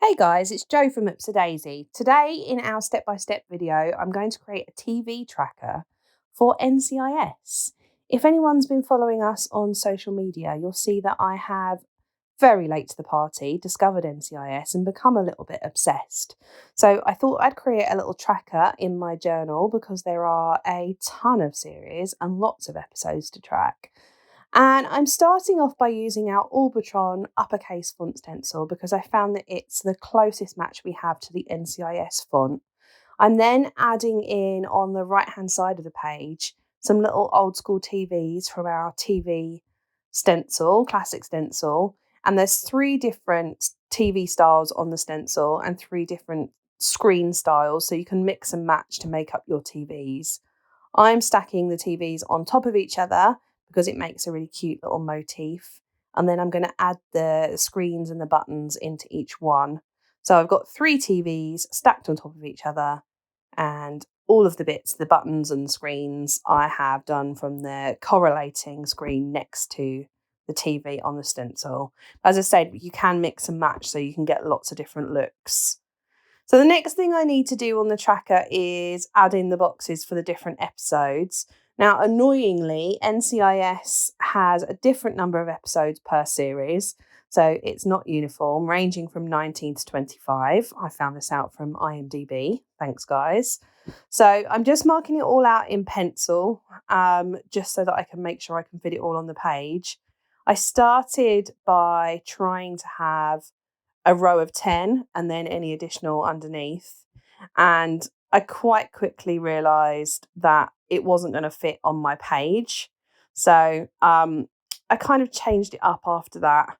Hey guys, it's Jo from Daisy. Today in our step-by-step video, I'm going to create a TV tracker for NCIS. If anyone's been following us on social media, you'll see that I have, very late to the party, discovered NCIS and become a little bit obsessed. So I thought I'd create a little tracker in my journal because there are a ton of series and lots of episodes to track. And I'm starting off by using our Orbitron uppercase font stencil because I found that it's the closest match we have to the NCIS font. I'm then adding in on the right hand side of the page some little old school TVs from our TV stencil, classic stencil. And there's 3 different TV styles on the stencil and 3 different screen styles, so you can mix and match to make up your TVs. I'm stacking the TVs on top of each other because it makes a really cute little motif. And then I'm going to add the screens and the buttons into each one. So I've got 3 TVs stacked on top of each other, and all of the bits, the buttons and screens, I have done from the correlating screen next to the TV on the stencil. As I said, you can mix and match so you can get lots of different looks. So the next thing I need to do on the tracker is add in the boxes for the different episodes. Now, annoyingly, NCIS has a different number of episodes per series, so it's not uniform, ranging from 19 to 25. I found this out from IMDb. Thanks, guys. So I'm just marking it all out in pencil, just so that I can make sure I can fit it all on the page. I started by trying to have a row of 10 and then any additional underneath. And I quite quickly realised that it wasn't going to fit on my page. So I kind of changed it up after that.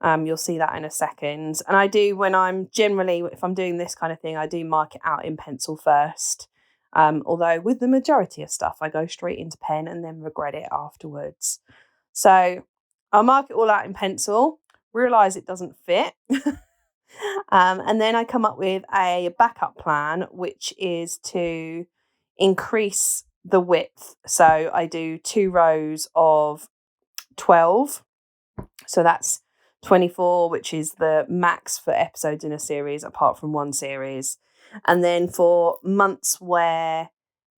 You'll see that in a second. And I do, if I'm doing this kind of thing, I do mark it out in pencil first. Although with the majority of stuff, I go straight into pen and then regret it afterwards. So I'll mark it all out in pencil, realise it doesn't fit. And then I come up with a backup plan, which is to increase the width. So I do 2 rows of 12. So that's 24, which is the max for episodes in a series, apart from one series. And then for months where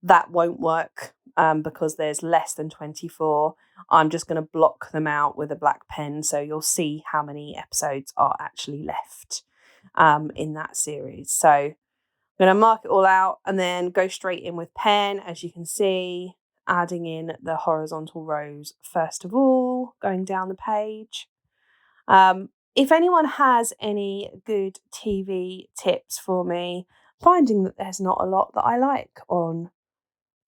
that won't work, because there's less than 24, I'm just going to block them out with a black pen. So you'll see how many episodes are actually left in that series. So I'm going to mark it all out and then go straight in with pen, as you can see, adding in the horizontal rows first of all, going down the page. If anyone has any good TV tips for me, finding that there's not a lot that I like on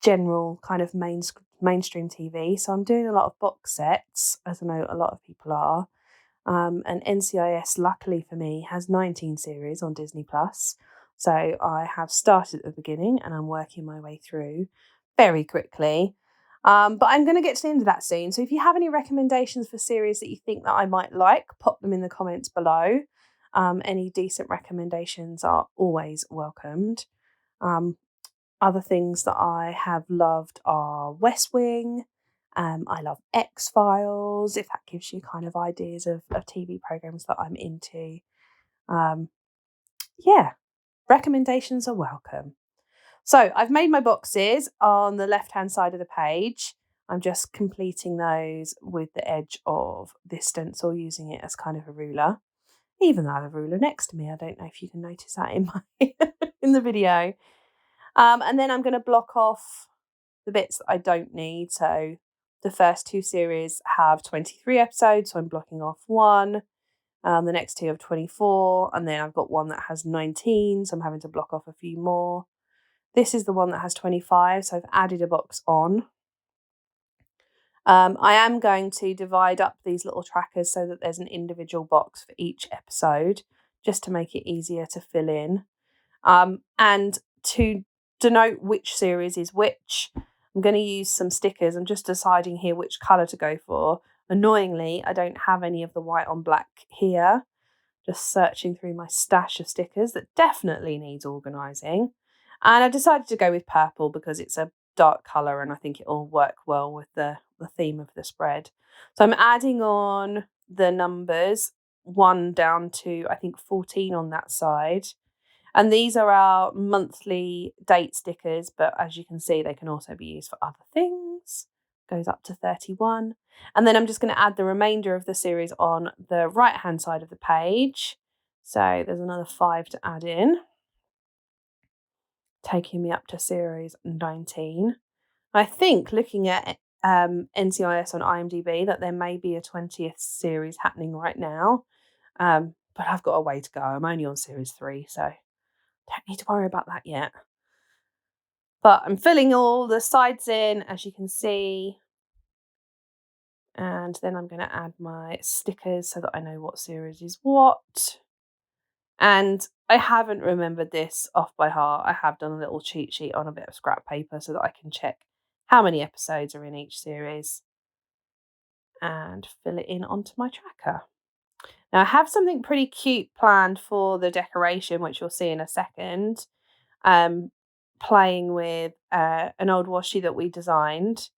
general kind of mainstream TV. So I'm doing a lot of box sets, as I know a lot of people are. And NCIS, luckily for me, has 19 series on Disney Plus. So I have started at the beginning and I'm working my way through very quickly. But I'm going to get to the end of that soon. So if you have any recommendations for series that you think that I might like, pop them in the comments below. Any decent recommendations are always welcomed. Other things that I have loved are West Wing. I love X-Files, if that gives you kind of ideas of TV programs that I'm into. Yeah, recommendations are welcome. So I've made my boxes on the left-hand side of the page. I'm just completing those with the edge of this stencil, using it as kind of a ruler. Even though I have a ruler next to me, I don't know if you can notice that in my in the video. And then I'm going to block off the bits that I don't need. So the first 2 series have 23 episodes, so I'm blocking off 1. The next 2 have 24, and then I've got one that has 19, so I'm having to block off a few more. This is the one that has 25, so I've added a box on. I am going to divide up these little trackers so that there's an individual box for each episode, just to make it easier to fill in. And to denote which series is which, I'm going to use some stickers. I'm just deciding here which colour to go for. Annoyingly, I don't have any of the white on black here. Just searching through my stash of stickers that definitely needs organising. And I decided to go with purple because it's a dark colour and I think it'll work well with the theme of the spread. So I'm adding on the numbers 1 down to, I think, 14 on that side. And these are our monthly date stickers, but as you can see, they can also be used for other things. Goes up to 31. And then I'm just going to add the remainder of the series on the right-hand side of the page. So there's another 5 to add in, taking me up to series 19. I think, looking at NCIS on IMDb, that there may be a 20th series happening right now. But I've got a way to go. I'm only on series 3, so don't need to worry about that yet. But I'm filling all the sides in, as you can see. And then I'm going to add my stickers so that I know what series is what. And I haven't remembered this off by heart. I have done a little cheat sheet on a bit of scrap paper so that I can check how many episodes are in each series and fill it in onto my tracker. Now I have something pretty cute planned for the decoration, which you'll see in a second. Playing with an old washi that we designed,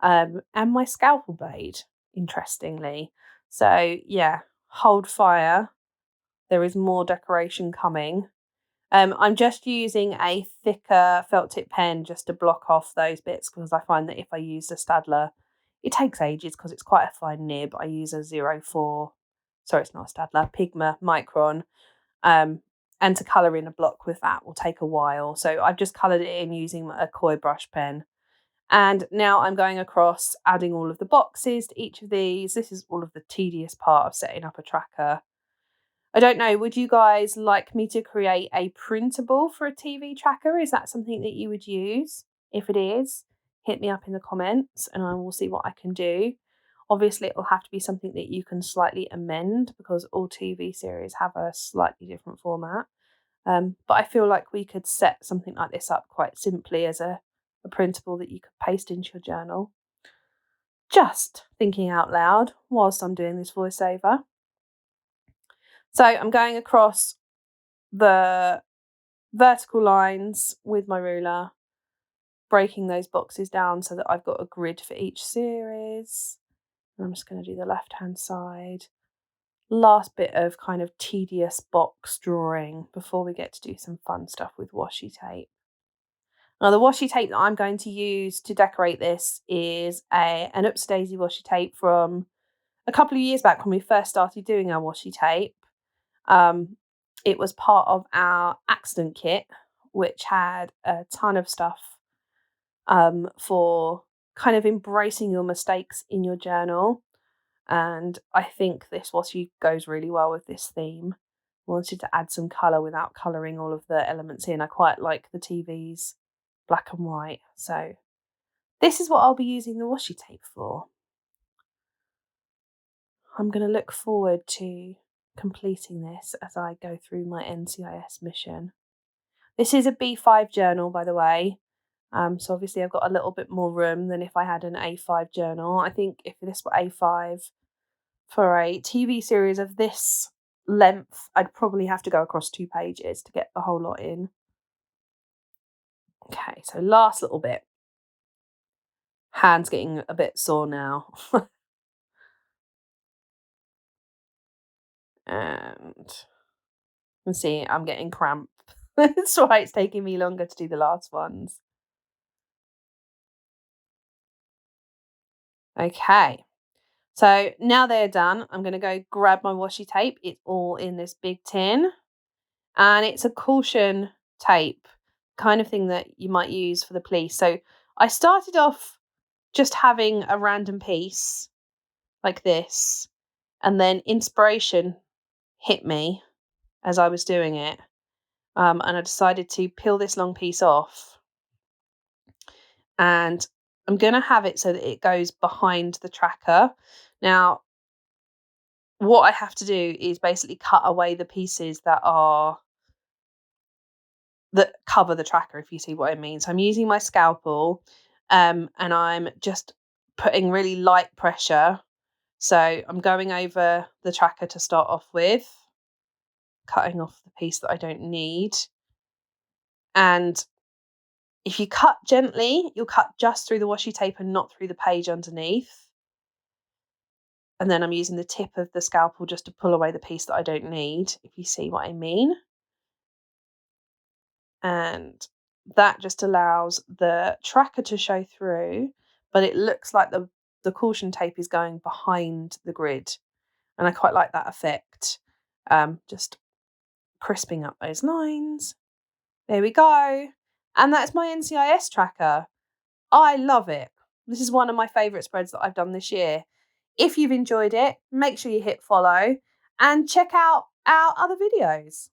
and my scalpel blade, interestingly. So yeah, hold fire. There is more decoration coming. I'm just using a thicker felt tip pen just to block off those bits, because I find that if I use a Staedtler, it takes ages because it's quite a fine nib. I use a 04, sorry, it's not a Staedtler, Pigma Micron. And to colour in a block with that will take a while. So I've just coloured it in using a koi brush pen. And now I'm going across, adding all of the boxes to each of these. This is all of the tedious part of setting up a tracker. I don't know, would you guys like me to create a printable for a TV tracker? Is that something that you would use? If it is, hit me up in the comments and I will see what I can do. Obviously, it will have to be something that you can slightly amend because all TV series have a slightly different format. But I feel like we could set something like this up quite simply as a printable that you could paste into your journal. Just thinking out loud whilst I'm doing this voiceover. So I'm going across the vertical lines with my ruler, breaking those boxes down so that I've got a grid for each series. And I'm just going to do the left-hand side. Last bit of kind of tedious box drawing before we get to do some fun stuff with washi tape. Now the washi tape that I'm going to use to decorate this is an Oops Daisy washi tape from a couple of years back when we first started doing our washi tape. It was part of our accident kit, which had a ton of stuff for kind of embracing your mistakes in your journal. And I think this washi goes really well with this theme. I wanted to add some colour without colouring all of the elements in. I quite like the TV's black and white. So this is what I'll be using the washi tape for. I'm going to look forward to completing this as I go through my NCIS mission. This is a B5 journal, by the way. So obviously I've got a little bit more room than if I had an A5 journal. I think if this were A5 for a TV series of this length, I'd probably have to go across 2 pages to get the whole lot in. Okay, so last little bit. Hand's getting a bit sore now. And you can see I'm getting cramp. That's why it's taking me longer to do the last ones. Okay, so now they're done, I'm going to go grab my washi tape. It's all in this big tin. And it's a caution tape, kind of thing that you might use for the police. So I started off just having a random piece like this, and then inspiration hit me as I was doing it. And I decided to peel this long piece off. And I'm going to have it so that it goes behind the tracker. Now, what I have to do is basically cut away the pieces that cover the tracker, if you see what I mean. So I'm using my scalpel, and I'm just putting really light pressure. So I'm going over the tracker to start off with, cutting off the piece that I don't need. And if you cut gently, you'll cut just through the washi tape and not through the page underneath. And then I'm using the tip of the scalpel just to pull away the piece that I don't need, if you see what I mean. And that just allows the tracker to show through, but it looks like the caution tape is going behind the grid. And I quite like that effect. Just crisping up those lines. There we go. And that's my NCIS tracker. I love it. This is one of my favourite spreads that I've done this year. If you've enjoyed it, make sure you hit follow and check out our other videos.